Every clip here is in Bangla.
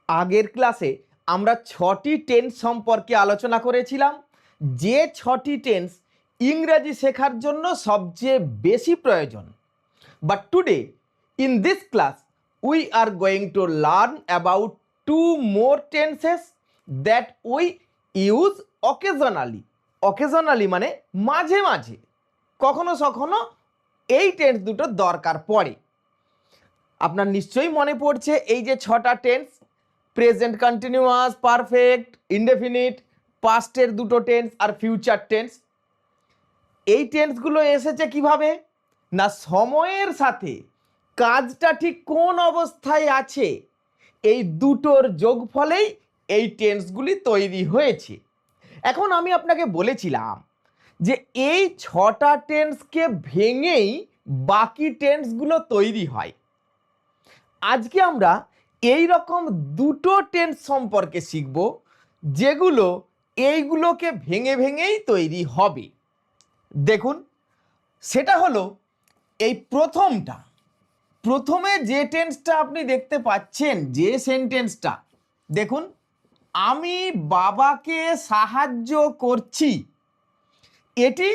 আগের ক্লাসে আমরা 6টি টেন্স সম্পর্কে আলোচনা করেছিলাম, যে 6টি টেন্স ইংরেজি শেখার জন্য সবচেয়ে বেশি প্রয়োজন। But today in this class we are going to learn about 2 more tenses that we use occasionally. অকেজনালি মানে মাঝে মাঝে, কখনো কখনো এই টেন্স দুটো দরকার পড়ে। আপনার নিশ্চয়ই মনে পড়ছে এই যে 6টা tense, present continuous, perfect, indefinite, পাস্টের দুটো টেন্স আর ফিউচার টেন্স। এই টেন্সগুলো এসেছে কিভাবে না, সময়ের সাথে কাজটা ঠিক কোন অবস্থায় আছে এই দুটোর যোগফলেই এই টেন্সগুলি তৈরি হয়েছে। এখন আমি আপনাকে বলেছিলাম যে এই 6টা টেন্সকে ভেঙেই বাকি টেন্সগুলো তৈরি হয়। আজকে আমরা এই রকম দুটো টেন্স সম্পর্কে শিখব যেগুলো এইগুলোকে ভেঙে ভেঙেই তৈরি হবে। দেখুন, সেটা হলো এই প্রথমে যে টেন্সটা আপনি দেখতে পাচ্ছেন, যে সেন্টেন্সটা দেখুন, আমি বাবাকে সাহায্য করছি, এটি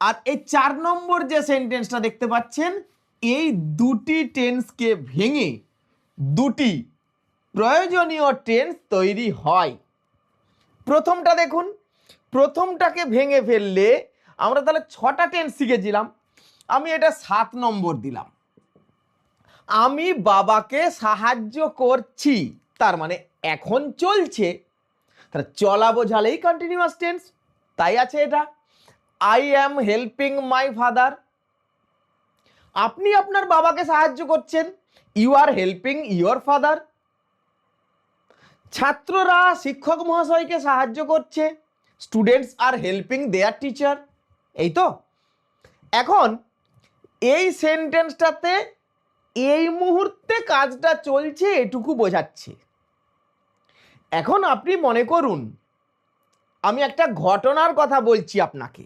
আর এই 4 নম্বর যে সেন্টেন্সটা দেখতে পাচ্ছেন, এই দুটি টেন্সকে ভেঙে দুটি প্রয়োজনীয় টেন্স তৈরি হয়। প্রথমটা দেখুন, প্রথমটাকে ভেঙে ফেললে আমরা তাহলে 6টা টেন্স শিখেছিলাম, আমি এটা 7 নম্বর দিলাম। আমি বাবাকে সাহায্য করছি, তার মানে এখন চলছে, তাহলে চলা বোঝালেই কন্টিনিউয়াস টেন্স, তাই আছে এটা। I am helping my father, আপনি আপনার বাবাকে সাহায্য করছেন, you are helping your father. ছাত্ররা শিক্ষক মহাশয়কে সাহায্য করছে, students are helping their teacher. এই তো, এখন এই সেন্টেন্সটাতে এই মুহূর্তে কাজটা চলছে এটুকু বোঝাচ্ছে। এখন আপনি মনে করুন, আমি একটা ঘটনার কথা বলছি আপনাকে।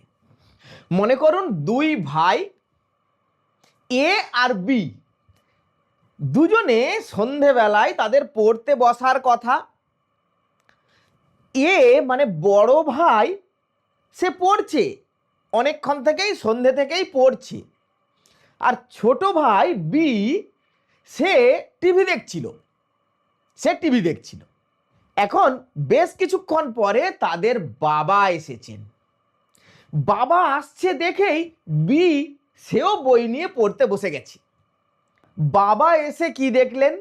মনে করুন 2 ভাই এ আর বি দুজনে সন্ধেবেলায় তাদের পড়তে বসার কথা। এ মানে বড় ভাই, সে পড়ছে অনেকক্ষণ থেকেই, সন্ধে থেকেই পড়ছে। আর ছোট ভাই বি সে টিভি দেখছিল। এখন বেশ কিছুক্ষণ পরে তাদের বাবা এসেছেন। বাবা আসছে দেখেই বি সেও বই নিয়ে পড়তে বসে গেছে। বাবা এসে কি দেখলেন?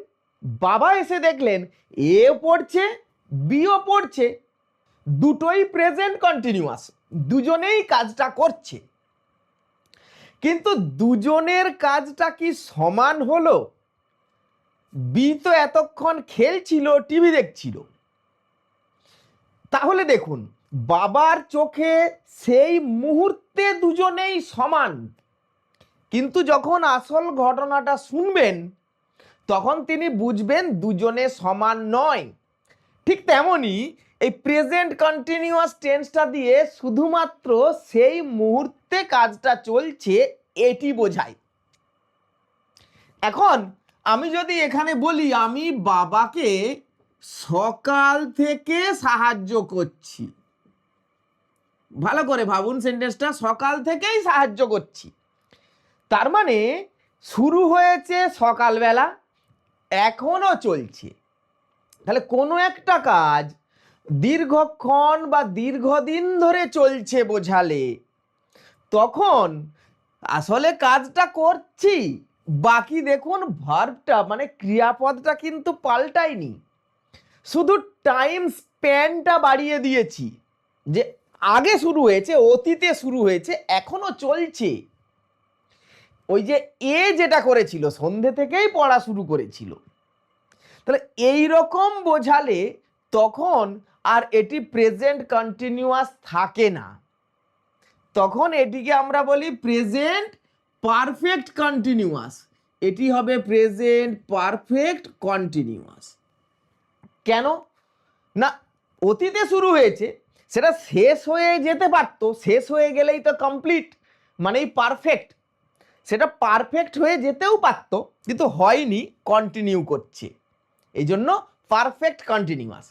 বাবা এসে দেখলেন এ পড়ছে, বিও পড়ছে, দুটোই প্রেজেন্ট কন্টিনিউয়াস, দুজনেই কাজটা করছে। কিন্তু দুজনের কাজটা কি সমান হলো? বি তো এতক্ষণ খেলছিল, টিভি দেখছিল। তাহলে দেখুন, বাবার চোখে সেই মুহূর্তে দুজনেই সমান, কিন্তু যখন আসল ঘটনাটা শুনবেন তখন তিনি বুঝবেন দুজনে সমান নয়। ঠিক তেমনই এই প্রেজেন্ট কন্টিনিউয়াস টেন্সটা দিয়ে শুধুমাত্র সেই মুহূর্তে কাজটা চলছে এটি বোঝায়। এখন আমি যদি এখানে বলি আমি বাবাকে সকাল থেকে সাহায্য করছি, ভালো করে ভাবুন সেন্টেন্সটা, সকাল থেকেই সাহায্য করছি, তার মানে শুরু হয়েছে সকালবেলা, এখনো চলছে। তাহলে কোনো একটা কাজ দীর্ঘক্ষণ বা দীর্ঘদিন ধরে চলছে বোঝালে তখন আসলে কাজটা করছি। বাকি দেখুন ভার্বটা মানে ক্রিয়াপদটা কিন্তু পাল্টায়নি, শুধু টাইম স্প্যানটা বাড়িয়ে দিয়েছি, যে আগে শুরু হয়েছে, অতীতে শুরু হয়েছে, এখনো চলছে। ওই যে এ যেটা করেছিল, সন্ধে থেকেই পড়া শুরু করেছিল। তাহলে এই রকম বোঝালে তখন আর এটি প্রেজেন্ট কন্টিনিউয়াস থাকে না, তখন এটিকে আমরা বলি প্রেজেন্ট পারফেক্ট কন্টিনিউয়াস। এটি হবে প্রেজেন্ট পারফেক্ট কন্টিনিউয়াস। কেন না, অতীতে শুরু হয়েছে, সেটা শেষ হয়ে যেতে পারতো, শেষ হয়ে গেলেই তো কমপ্লিট মানেই পারফেক্ট, সেটা পারফেক্ট হয়ে যেতেও পারতো কিন্তু হয়নি, কন্টিনিউ করছে, এই জন্য পারফেক্ট কন্টিনিউয়াস।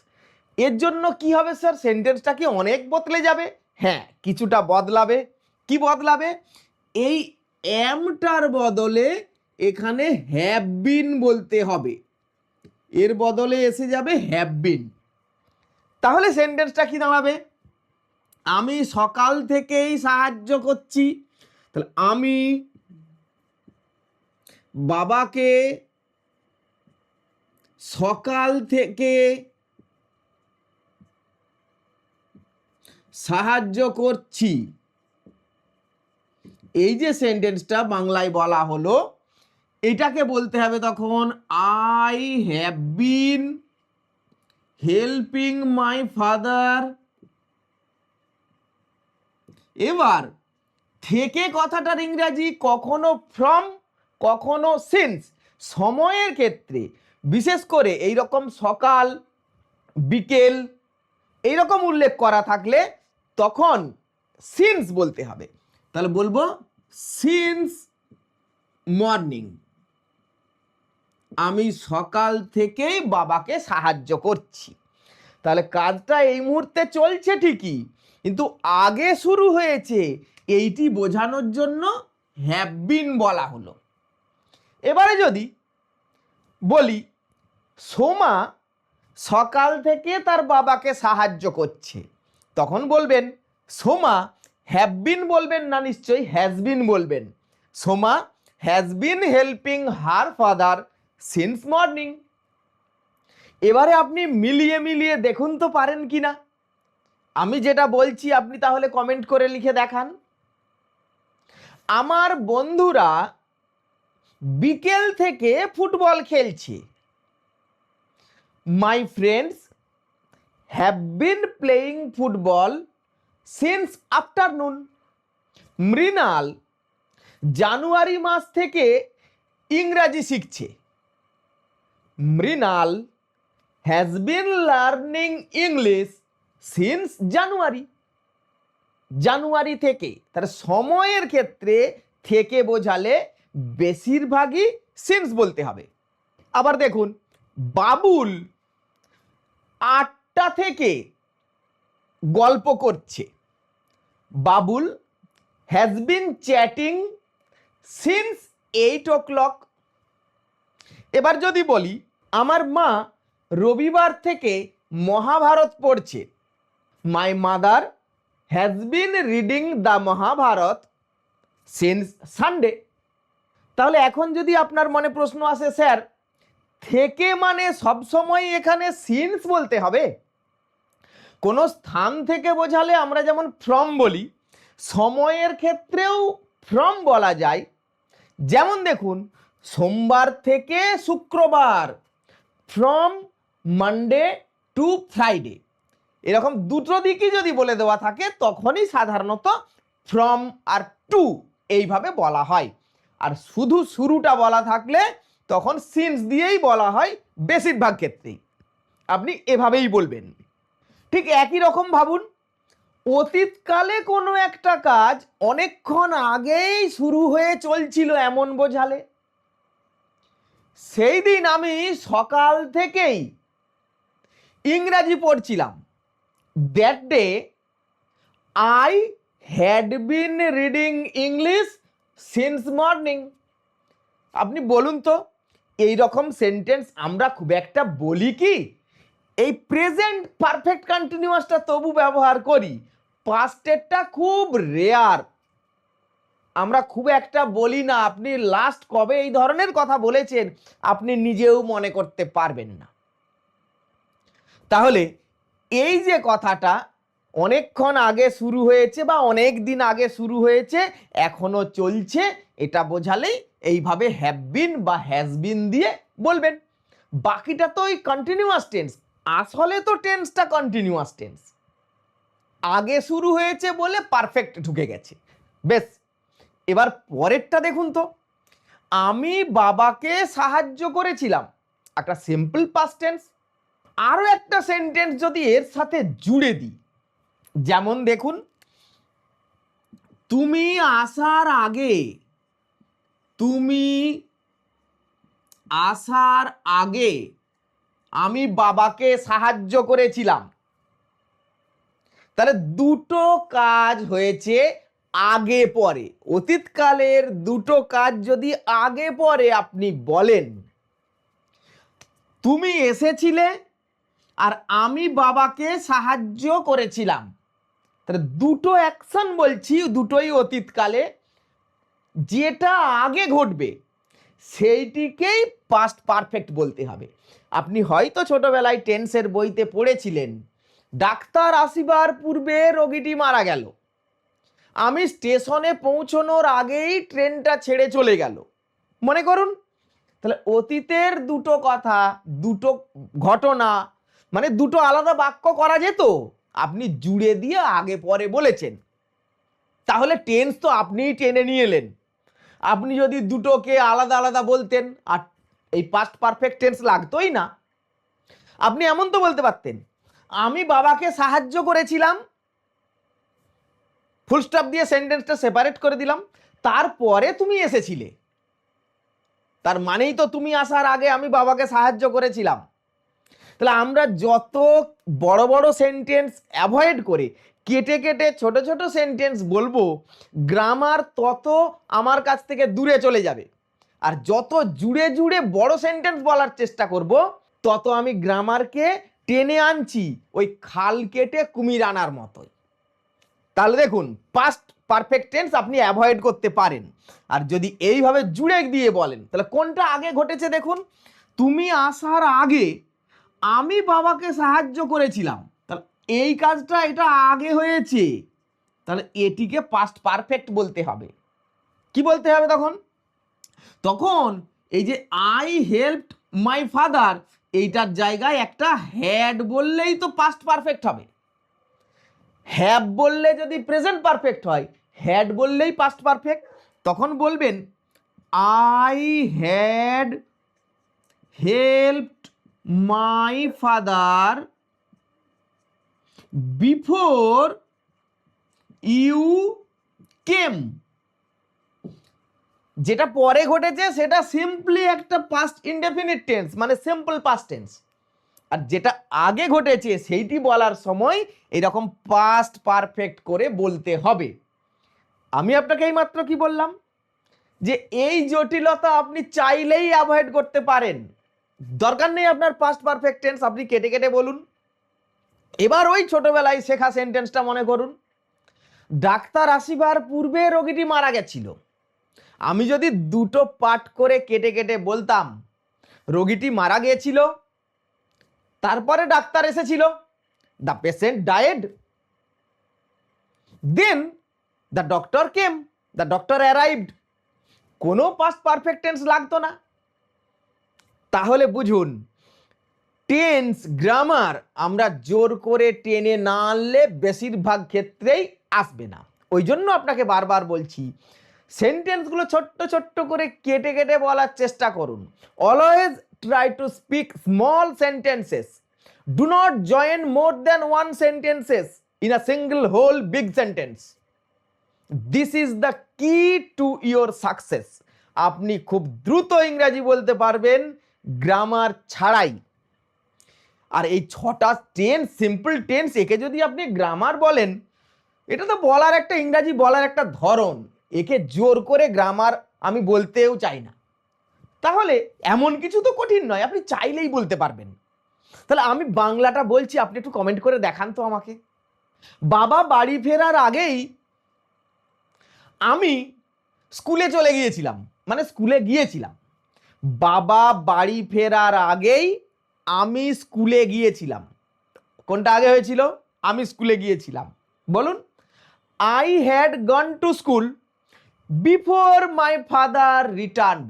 এর জন্য কি হবে স্যার, সেন্টেন্সটা কি অনেক বদলে যাবে? হ্যাঁ, কিছুটা বদলাবে। কি বদলাবে? এই অ্যামটার বদলে এখানে হ্যাভ বিন বলতে হবে, এর বদলে এসে যাবে হ্যাভ বিন। তাহলে সেন্টেন্সটা কি দাঁড়াবে? আমি সকাল থেকেই সাহায্য করছি। তাহলে আমি বাবাকে সকাল থেকে সাহায্য করছি। এই যে সেন্টেন্সটা বাংলায় বলা হলো, এটাকে বলতে হবে তখন I have been helping my father. এবার থেকে কথাটার ইংরাজি কখনো ফ্রম, কখনো সিন্স। সময়ের ক্ষেত্রে বিশেষ করে এই রকম সকাল, বিকেল এইরকম উল্লেখ করা থাকলে তখন সিন্স বলতে হবে। তাহলে বলবো সিন্স মর্নিং, আমি সকাল থেকেই বাবাকে সাহায্য করছি। তাহলে কাজটা এই মুহূর্তে চলছে ঠিকই, কিন্তু আগে শুরু হয়েছে, এইটি বোঝানোর জন্য হ্যাভ বিন বলা হলো। এবারে যদি বলি সোমা সকাল থেকে তার বাবাকে সাহায্য করছে, তখন বলবেন সোমা হ্যাভ বিন বলবেন না, নিশ্চয়ই হ্যাজ বিন বলবেন। Soma has been helping her father since morning. এবারে আপনি মিলিয়ে মিলিয়ে দেখুন তো পারেন কিনা। আমি যেটা বলছি আপনি তাহলে কমেন্ট করে লিখে দেখান। আমার বন্ধুরা বিকেল থেকে ফুটবল খেলছে। My friends have been playing football since afternoon. Mrinal জানুয়ারি মাস থেকে ইংরাজি শিখছে। Mrinal has been learning English since January. জানুয়ারি থেকে। তার সময়ের ক্ষেত্রে থেকে বোঝালে বেশিরভাগই সিন্স বলতে হবে। আবার দেখুন বাবুল 8টা থেকে গল্প করছে। Babul has been chatting since 8 o'clock। এবার যদি বলি আমার মা রবিবার থেকে মহাভারত পড়ছে। My mother has been reading the Mahabharata since Sunday. তাহলে এখন যদি আপনার মনে প্রশ্ন আসে স্যার থেকে মানে সবসময় এখানে সিন্স বলতে হবে? কোনো স্থান থেকে বোঝালে আমরা যেমন ফ্রম বলি, সময়ের ক্ষেত্রেও ফ্রম বলা যায়। যেমন দেখুন সোমবার থেকে শুক্রবার, ফ্রম মানডে টু ফ্রাইডে। এরকম দুটো দিকই যদি বলে দেওয়া থাকে তখনই সাধারণত ফ্রম আর টু এইভাবে বলা হয়। আর শুধু শুরুটা বলা থাকলে তখন সিন্স দিয়েই বলা হয় বেশিরভাগ ক্ষেত্রেই। আপনি এভাবেই বলবেন। ঠিক একই রকম ভাবুন অতীতকালে কোনো একটা কাজ অনেকক্ষণ আগেই শুরু হয়ে চলছিল এমন বোঝালে। সেই দিন আমি সকাল থেকেই ইংরাজি পড়ছিলাম। That day I had been reading English since morning. আপনি বলুন তো এই রকম সেন্টেন্স আমরা খুব একটা বলি কি? এই প্রেজেন্ট পারফেক্ট কন্টিনিউয়াসটা তবু ব্যবহার করি, পাস্টেরটা খুব রেয়ার, আমরা খুব একটা বলি না। আপনি লাস্ট কবে এই ধরনের কথা বলেছেন আপনি নিজেও মনে করতে পারবেন না। তাহলে এই যে কথাটা অনেকক্ষণ আগে শুরু হয়েছে বা অনেক দিন আগে শুরু হয়েছে এখনো চলছে, এটা বোঝালেই এইভাবে হ্যাভ বিন বা হ্যাজ বিন দিয়ে বলবেন। বাকিটা তো ওই কন্টিনিউয়াস টেন্স, আসলে তো টেন্সটা কন্টিনিউয়াস টেন্স, আগে শুরু হয়েছে বলে পারফেক্ট ঢুকে গেছে। বেশ, এবার পরেরটা দেখুন তো, আমি বাবাকে সাহায্য করেছিলাম, একটা সিম্পল পাস্ট টেন্স। আরো একটা সেন্টেন্স যদি এর সাথে জুড়ে দিই, যেমন দেখুন তুমি আসার আগে, তুমি আসার আগে আমি বাবাকে সাহায্য করেছিলাম। তাহলে দুটো কাজ হয়েছে আগে পরে। অতীতকালের দুটো কাজ যদি আগে পরে আপনি বলেন, তুমি এসেছিলে আর আমি বাবাকে সাহায্য করেছিলাম, তাহলে দুটো অ্যাকশন বলছি, দুটোই অতীতকালে। যেটা আগে ঘটবে সেইটিকেই পাস্ট পারফেক্ট বলতে হবে। আপনি হয়তো ছোটবেলায় টেন্সের বইতে পড়েছিলেন, ডাক্তার আসিবার পূর্বে রোগীটি মারা গেল, আমি স্টেশনে পৌঁছানোর আগেই ট্রেনটা ছেড়ে চলে গেল। মনে করুন, তাহলে অতীতের দুটো কথা, দুটো ঘটনা, মানে দুটো আলাদা বাক্য করা যেত, আপনি জুড়ে দিয়ে আগে পরে বলেছেন, তাহলে টেন্স তো আপনিই টেনে নিয়ে এলেন। আপনি যদি দুটোকে আলাদা আলাদা বলতেন আর এই পাস্ট পারফেক্ট টেন্স লাগতোই না। আপনি এমন তো বলতে পারতেন, আমি বাবাকে সাহায্য করেছিলাম, ফুল স্টপ দিয়ে সেন্টেন্সটা সেপারেট করে দিলাম, তারপরে তুমি এসেছিলে, তার মানেই তো তুমি আসার আগে আমি বাবাকে সাহায্য করেছিলাম। তাহলে আমরা যত বড় বড় সেন্টেন্স অ্যাভয়েড করে কেটে কেটে ছোট ছোট সেন্টেন্স বলবো, গ্রামার তত আমার কাছ থেকে দূরে চলে যাবে। আর যত জুড়ে জুড়ে বড় সেন্টেন্স বলার চেষ্টা করব, তত আমি গ্রামারকে টেনে আনছি ওই খাল কেটে কুমির আনার মতোই। তাহলে দেখুন, পাস্ট পারফেক্ট টেন্স আপনি অ্যাভয়েড করতে পারেন। আর যদি এইভাবে জুড়ে দিয়ে বলেন, তাহলে কোনটা আগে ঘটেছে দেখুন, তুমি আসার আগে আমি বাবাকে সাহায্য করেছিলাম, তাহলে এই কাজটা এটা আগে হয়েছে, তাহলে এটিকে পাস্ট পারফেক্ট বলতে হবে। কি বলতে হবে তখন? তখন এই যে আই হেল্পড মাই ফাদার, এইটার জায়গায় একটা হ্যাড বললেই তো পাস্ট পারফেক্ট হবে। হ্যাভ বললে যদি প্রেজেন্ট পারফেক্ট হয়, হ্যাড বললেই পাস্ট পারফেক্ট। তখন বলবেন I had helped my father before you came. যেটা পরে ঘটেছে সেটা সিম্পলি একটা পাস্ট ইনডেফিনিট টেন্স, মানে সিম্পল পাস্ট টেন্স। আর যেটা আগে ঘটেছে সেইটি বলার সময় এরকম পাস্ট পারফেক্ট করে বলতে হবে। আমি আপনাকে এইমাত্র কি বললাম, যে এই জটিলতা আপনি চাইলেই অ্যাভয়েড করতে পারেন, দরকার নেই আপনার পাস্ট পারফেক্ট টেন্স আপনি কেটে কেটে বলুন। এবার ওই ছোটবেলায় শেখা সেন্টেন্সটা মনে করুন, ডাক্তার আসিবার পূর্বে রোগীটি মারা গেছিল। আমি যদি দুটো পার্ট করে কেটে কেটে বলতাম, রোগীটি মারা গিয়েছিল, তারপরে ডাক্তার এসেছিল, the patient died, then the doctor came, the doctor arrived, কোনো পাস্ট পারফেক্ট টেন্স লাগতো না। তাহলে বুঝুন, টেন্স গ্রামার আমরা জোর করে টেনে না আনলে বেশিরভাগ ক্ষেত্রেই আসবে না। ওই জন্য আপনাকে বারবার বলছি, সেন্টেন্সগুলো ছোট্ট ছোট্ট করে কেটে কেটে বলার চেষ্টা করুন। Always try to speak small sentences, do not join more than one sentences in a single whole big sentence. This is the key to your success. আপনি খুব দ্রুত ইংরাজি বলতে পারবেন গ্রামার ছাড়াই। আর এই 6টা টেন্স, সিম্পল টেন্স, একে যদি আপনি গ্রামার বলেন, এটা তো বলার একটা ইংরাজি বলার একটা ধরন, একে জোর করে গ্রামার আমি বলতেও চাই না। তাহলে এমন কিছু তো কঠিন নয়, আপনি চাইলেই বলতে পারবেন। তাহলে আমি বাংলাটা বলছি, আপনি একটু কমেন্ট করে দেখান তো আমাকে। বাবা বাড়ি ফেরার আগেই আমি স্কুলে চলে গিয়েছিলাম, মানে স্কুলে গিয়েছিলাম। বাবা বাড়ি ফেরার আগেই আমি স্কুলে গিয়েছিলাম। কোনটা আগে হয়েছিল? আমি স্কুলে গিয়েছিলাম। বলুন, I had gone to school before my father returned.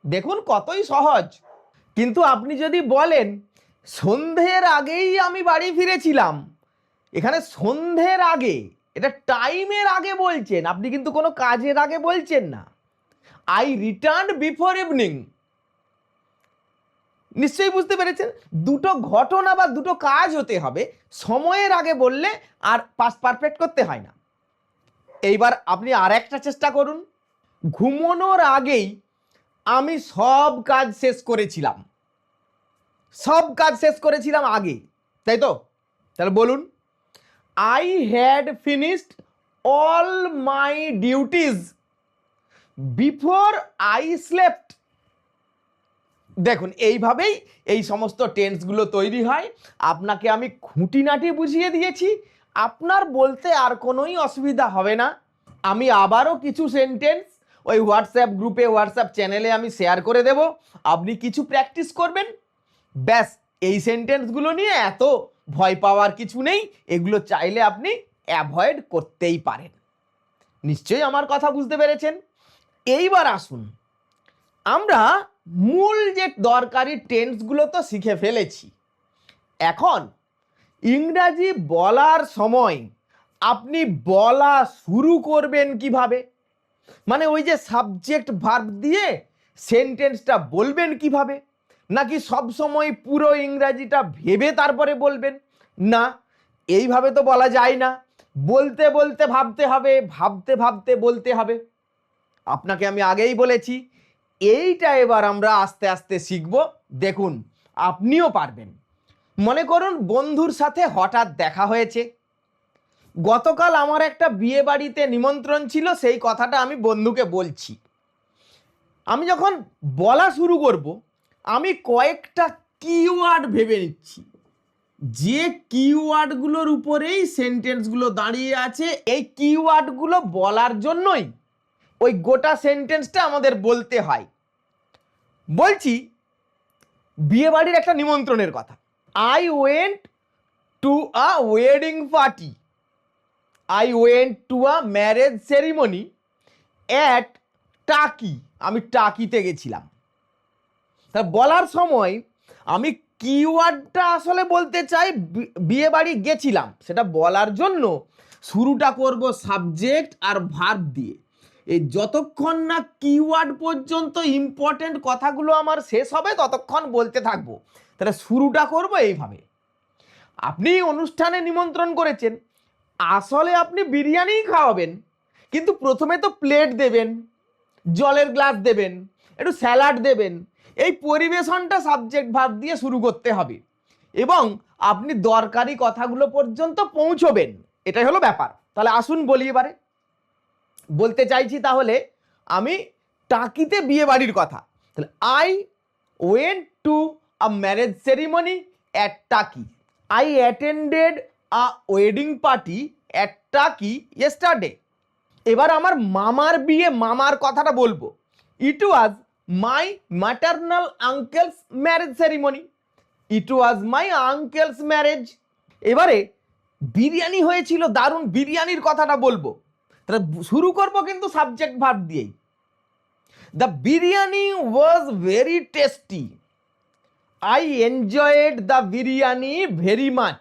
দেখুন কতই সহজ। কিন্তু আপনি যদি বলেন সন্ধ্যের আগেই আমি বাড়ি ফিরেছিলাম, এখানে সন্ধ্যের আগে, এটা টাইমের আগে বলছেন, আপনি কিন্তু কোনো কাজের আগে বলছেন না। I return before evening. নিশ্চয়ই বুঝতে পেরেছেন, দুটো ঘটনা বা দুটো কাজ হতে হবে, সময়ের আগে বললে আর পাস্ট পারফেক্ট করতে হয় না। এইবার আপনি আর একটা চেষ্টা করুন, ঘুমানোর আগেই আমি সব কাজ শেষ করেছিলাম। সব কাজ শেষ করেছিলাম আগে, তাই তো? তাহলে বলুন, I had finished all my duties before I slept. দেখুন, এইভাবেই এই সমস্ত টেন্সগুলো তৈরি হয়। আপনাকে আমি খুঁটিনাটি বুঝিয়ে দিয়েছি, আপনার বলতে আর কোনোই অসুবিধা হবে না। আমি আবারও কিছু সেন্টেন্স ওই হোয়াটসঅ্যাপ গ্রুপে, হোয়াটসঅ্যাপ চ্যানেলে আমি শেয়ার করে দেব, আপনি কিছু প্র্যাকটিস করবেন। ব্যাস, এই সেন্টেন্সগুলো নিয়ে এত ভয় পাওয়ার কিছু নেই, এগুলো চাইলে আপনি অ্যাভয়েড করতেই পারেন। নিশ্চয়ই আমার কথা বুঝতে পেরেছেন। এইবার আসুন, আমরা মূল যে দরকারি টেন্সগুলো তো শিখে ফেলেছি, এখন ইংরাজি বলার সময় আপনি বলা শুরু করবেন কিভাবে, মানে ওই যে সাবজেক্ট ভার্ব দিয়ে সেন্টেন্সটা বলবেন কিভাবে, নাকি সব সময় পুরো ইংরাজিটা ভেবে তারপরে বলবেন? না, এইভাবে তো বলা যায় না, বলতে বলতে ভাবতে হবে, ভাবতে ভাবতে বলতে হবে। আপনাকে আমি আগেই বলেছি, এইটা এবার আমরা আস্তে আস্তে শিখব। দেখুন, আপনিও পারবেন। মনে করুন বন্ধুর সাথে হঠাৎ দেখা হয়েছে, গতকাল আমার একটা বিয়ে বাড়িতে নিমন্ত্রণ ছিল, সেই কথাটা আমি বন্ধুকে বলছি। আমি যখন বলা শুরু করব, আমি কয়েকটা কিওয়ার্ড ভেবে নিচ্ছি, যে কিওয়ার্ডগুলোর উপরেই সেন্টেন্সগুলো দাঁড়িয়ে আছে। এই কিওয়ার্ডগুলো বলার জন্যই ওই গোটা সেন্টেন্সটা আমাদের বলতে হয়। বলছি, বিয়ে বাড়ির একটা নিমন্ত্রণের কথা। I went to a wedding party, I went to a marriage ceremony at টাকি। আমি টাকিতে গেছিলাম। তা বলার সময় আমি কিওয়ার্ডটা আসলে বলতে চাই বিয়ে বাড়ি গেছিলাম, সেটা বলার জন্য শুরুটা করব সাবজেক্ট আর ভার্ব দিয়ে। এই যতক্ষণ না কিওয়ার্ড পর্যন্ত ইম্পর্টেন্ট কথাগুলো আমার শেষ হবে ততক্ষণ বলতে থাকবো। তাহলে শুরুটা করব এইভাবে। আপনি অনুষ্ঠানে নিমন্ত্রণ করেছেন, আসলে আপনি বিরিয়ানিই খাওয়াবেন, কিন্তু প্রথমে তো প্লেট দেবেন, জলের গ্লাস দেবেন, একটু স্যালাড দেবেন। এই পরিবেশনটা সাবজেক্ট ভার্ব দিয়ে শুরু করতে হবে এবং আপনি দরকারি কথাগুলো পর্যন্ত পৌঁছবেন, এটাই হলো ব্যাপার। তাহলে আসুন বলি এবারে। বলতে চাইছি তাহলে আমি টাকিতে বিয়ে বাড়ির কথা। তাহলে I went to a marriage ceremony at Taki, I attended a wedding party at Taki yesterday. এবার আমার মামার বিয়ে, মামার কথাটা বলবো। It was my maternal uncle's marriage ceremony, it was my uncle's marriage. এবারে বিরিয়ানি হয়েছিল, দারুণ বিরিয়ানির কথাটা বলবো। তাহলে শুরু করব কিন্তু সাবজেক্ট ভার্ব দিয়েই। The biryani was very tasty, I enjoyed the biryani very much.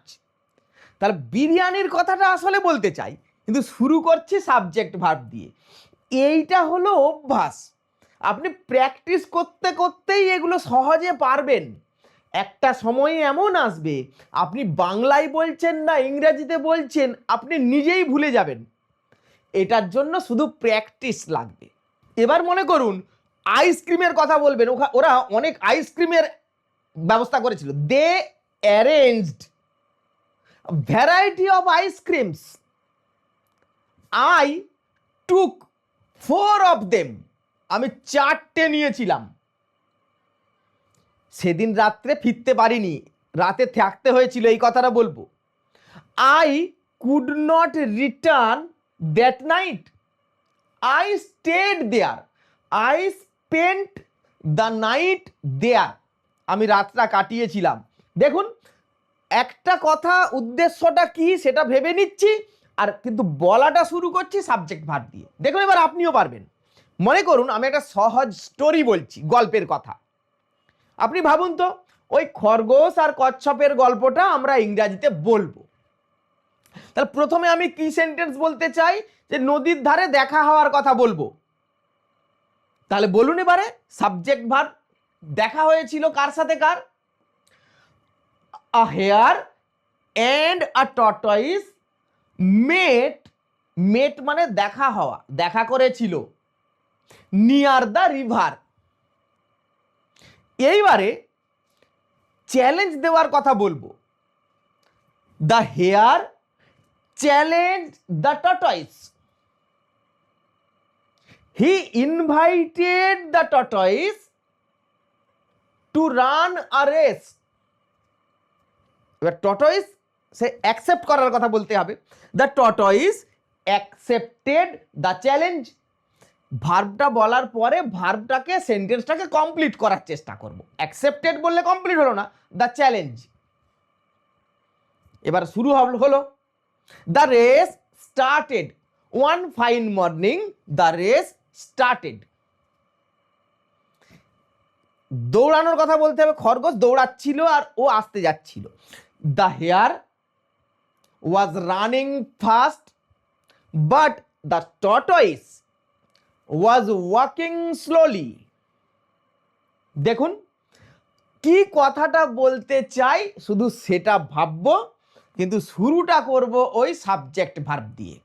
তাহলে বিরিয়ানির কথাটা আসলে বলতে চাই, কিন্তু শুরু করছি সাবজেক্ট ভার্ব দিয়ে। এইটা হলো অভ্যাস, আপনি প্র্যাকটিস করতে করতেই এগুলো সহজে পারবেন। একটা সময় এমন আসবে আপনি বাংলায় বলছেন না ইংরেজিতে বলছেন, আপনি নিজেই ভুলে যাবেন। এটার জন্য শুধু প্র্যাকটিস লাগবে। এবার মনে করুন আইসক্রিমের কথা বলবেন, ওরা অনেক আইসক্রিমের ব্যবস্থা করেছিল। They arranged variety of ice creams, I took 4 of them. আমি 4টে নিয়েছিলাম। সেদিন রাত্রে ফিরতে পারিনি, রাতে থাকতে হয়েছিল, এই কথাটা বলবো। I could not return that night, I stayed there, I spent the night there. আমি রাতটা কাটিয়েছিলাম। দেখুন, একটা কথা উদ্দেশ্যটা কি সেটা ভেবে নিচ্ছি, আর কিন্তু বলাটা শুরু করছি সাবজেক্ট ভার্ব দিয়ে। দেখুন এবার আপনিও পারবেন। মনে করুন আমি একটা সহজ স্টোরি বলছি, গল্পের কথা। আপনি ভাবুন তো, ওই খরগোশ আর কচ্ছপের গল্পটা আমরা ইংরাজিতে বলবো। তাহলে প্রথমে আমি কি সেন্টেন্স বলতে চাই, যে নদীর ধারে দেখা হওয়ার কথা বলবো। তাহলে বলুন এবারে সাবজেক্ট ভার্ব, দেখা হয়েছিল কার সাথে কার? A hare and a tortoise met, met মানে দেখা হওয়া, দেখা করেছিল, নিয়ার দ্য রিভার। এইবারে চ্যালেঞ্জ দেওয়ার কথা বলবো। The hare challenge the tortoise. He invited the tortoise to run a race. এবার টর্টয়েস সে অ্যাকসেপ্ট করার কথা বলতে হবে। The tortoise accepted the challenge. ভার্বটা বলার পরে ভার্বটাকে সেন্টেন্সটাকে কমপ্লিট করার চেষ্টা করব। অ্যাকসেপ্টেড বললে কমপ্লিট হলো না, দ্য চ্যালেঞ্জ। এবার শুরু হলো। The race started one fine morning. The race started. দৌড়ানোর কথা বলতে হবে। খরগোশ দৌড়াচ্ছিল আর ও আসতে যাচ্ছিল। The hare was running fast but the tortoise was walking slowly. দেখুন কি কথাটা বলতে চাই শুধু সেটা ভাববো, কিন্তু শুরুটা করব ওই সাবজেক্ট ভার্ব দিয়ে।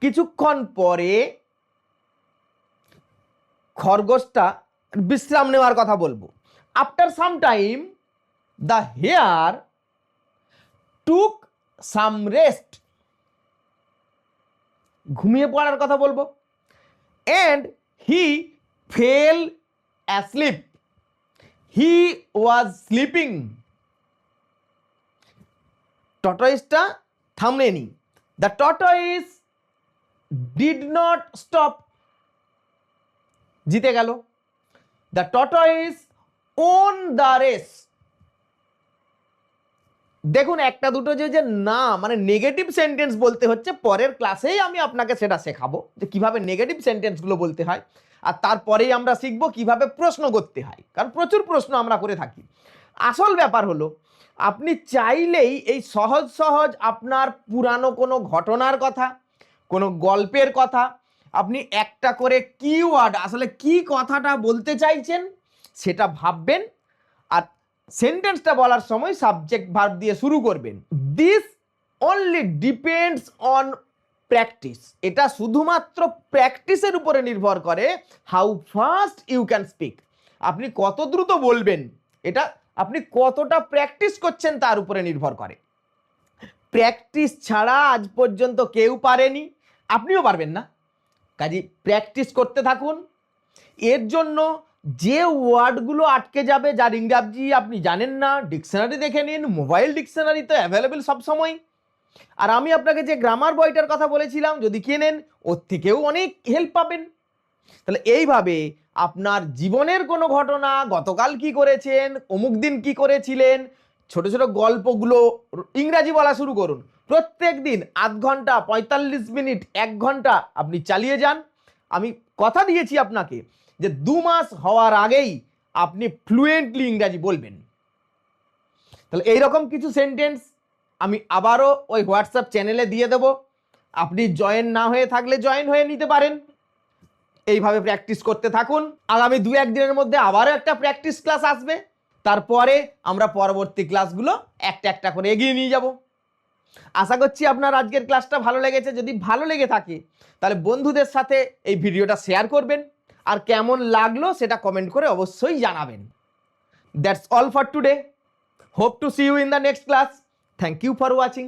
কিছুক্ষণ পরে খরগোশটা বিশ্রাম নেওয়ার কথা বলবো। After some time the hare took some rest. ঘুমিয়ে পড়ার কথা বলবো। And he fell asleep. He was sleeping. টর্টয়েসটা থামলেনি। The tortoise did not stop. জিতে গেল। The tortoise won the race. দেখুন একটা দুটো যে না মানে নেগেটিভ সেন্টেন্স বলতে হচ্ছে, পরের ক্লাসেই আমি আপনাকে সেটা শেখাবো যে কিভাবে নেগেটিভ সেন্টেন্সগুলো বলতে হয়, আর তারপরেই আমরা শিখবো কিভাবে প্রশ্ন করতে হয়, কারণ প্রচুর প্রশ্ন আমরা করে থাকি। আসল ব্যাপার হলো আপনি চাইলেই এই সহজ সহজ আপনার পুরানো কোনো ঘটনার কথা, কোনো গল্পের কথা, আপনি একটা করে কিওয়ার্ড আসলে কি কথাটা বলতে চাইছেন সেটা ভাববেন, আর সেন্টেন্সটা বলার সময় সাবজেক্ট ভার্ব দিয়ে শুরু করবেন। This only depends on practice. এটা শুধুমাত্র প্র্যাকটিসের উপরে নির্ভর করে। How fast you can speak. আপনি কত দ্রুত বলবেন এটা আপনি কতটা প্র্যাকটিস করছেন তার উপরে নির্ভর করে। প্র্যাকটিস ছাড়া আজ পর্যন্ত কেউ পারেনি, আপনিও পারবেন না। কাজে প্র্যাকটিস করতে থাকুন। এর জন্য যে ওয়ার্ডগুলো আটকে যাবে, যার ইংরাজি আপনি জানেন না, ডিকশনারি দেখে নিন। মোবাইল ডিকশনারি তো অ্যাভেলেবেল সবসময়। আর আমি আপনাকে যে গ্রামার বইটার কথা বলেছিলাম যদি কেনেন, ওর থেকেও অনেক হেল্প পাবেন। তাহলে এইভাবে আপনার জীবনের কোনো ঘটনা, গতকাল কি করেছেন, অমুক দিন কি করেছিলেন, ছোট ছোট গল্পগুলো ইংরাজি বলা শুরু করুন। প্রত্যেক দিন আধ ঘন্টা, 45 মিনিট, 1 ঘন্টা আপনি চালিয়ে যান। আমি কথা দিয়েছি আপনাকে যে 2 মাস হওয়ার আগেই আপনি ফ্লুয়েন্টলি ইংরাজি বলবেন। তাহলে এইরকম কিছু সেন্টেন্স আমি আবারও ওই হোয়াটসঅ্যাপ চ্যানেলে দিয়ে দেবো। আপনি জয়েন না হয়ে থাকলে জয়েন হয়ে নিতে পারেন। এইভাবে প্র্যাকটিস করতে থাকুন। আগামী 2-1 দিনের মধ্যে আবারও একটা প্র্যাকটিস ক্লাস আসবে। তারপরে আমরা পরবর্তী ক্লাসগুলো একটা একটা করে এগিয়ে নিয়ে যাব। আশা করছি আপনার আজকের ক্লাসটা ভালো লেগেছে। যদি ভালো লেগে থাকে তাহলে বন্ধুদের সাথে এই ভিডিওটা শেয়ার করবেন, আর কেমন লাগলো সেটা কমেন্ট করে অবশ্যই জানাবেন। That's all for today. Hope to see you in the next class. Thank you for watching.